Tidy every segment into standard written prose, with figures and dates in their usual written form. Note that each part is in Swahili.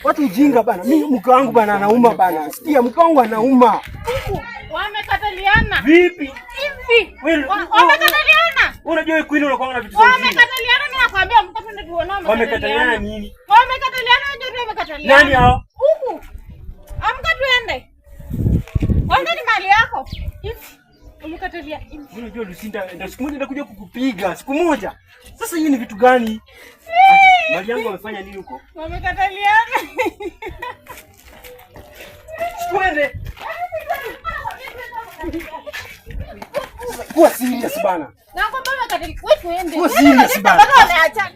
Watu ujinga bana. Mimi mke wangu bana anauma bana. Sikia mke wangu anauma. Wamekataliana. Vipi? Hivi. Wamekataliana. Unajua Queen unakuwa na vitu vingi. Wamekataliana ninakwambia mtoto ndio tuonao. Wamekataliana nini? Wamekataliana ndio wamekataliana. Nani hao? Huku. Amka tuende. Wanda ni mali yako. Hivi. Wamekataliana. Unajua Lucinda ndio siku moja nitakuja kukupiga. Siku moja. Sasa hii ni vitu gani? Mali yangu wamefanya nini huko? Wamekataliana. Twende. Kuwa serious bana. Na kwamba wamekataliana. Wewe tuende. Kuwa serious bana. Wameacha.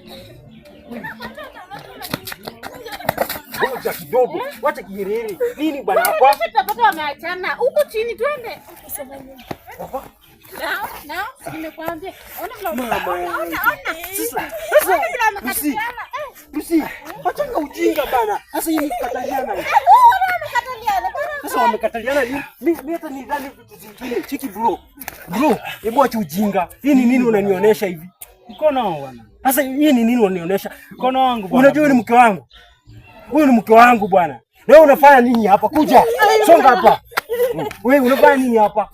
Ngoja kidogo. Wacha kiherehere. Nini bwana hapa? Tutapata wameachana. Huko chini twende. Hapa. Na, nimekwambia. Ona Mama. ona. Sasa. Lucy. Lucy, wachanga ujinga bana. Sasa hii ni kukataliana. Sasa wamekataliana nini? Mimi hata nidhani vitu zingine. Chiki bro. Bro, hebu acha ujinga. Hii ni nini unanionyesha hivi? Mkono wangu bwana. Sasa hii ni nini unanionyesha? Mkono wangu bwana. Unajua ni mke wangu. Huyu ni mke wangu bwana. Wewe unafanya nini hapa? Kuja. Songa hapa. Wewe unafanya nini hapa?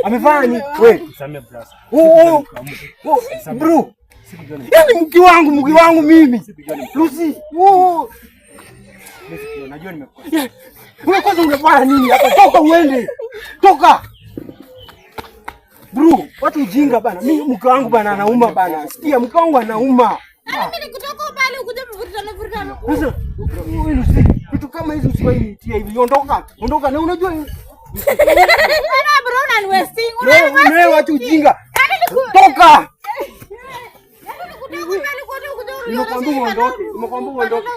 Amefanya nini? Wewe Samia plus. Bro. Yaani mke wangu mimi. Lucy. Najua nimekuwa. Wewe kwanza unafanya nini hapa? Toka uende. Toka. Bro, watu ujinga bana. Mimi mke wangu bana anauma bana. Sikia mke wangu anauma. Mimi nikutoka pale ukuje mvurutano. Sasa wewe Lucy, vitu kama hizo usiwahi nitia hivi. Ondoka na unajua Ana bro na wasting. wewe watu ujinga. Toka. Nimekwambia uondoke.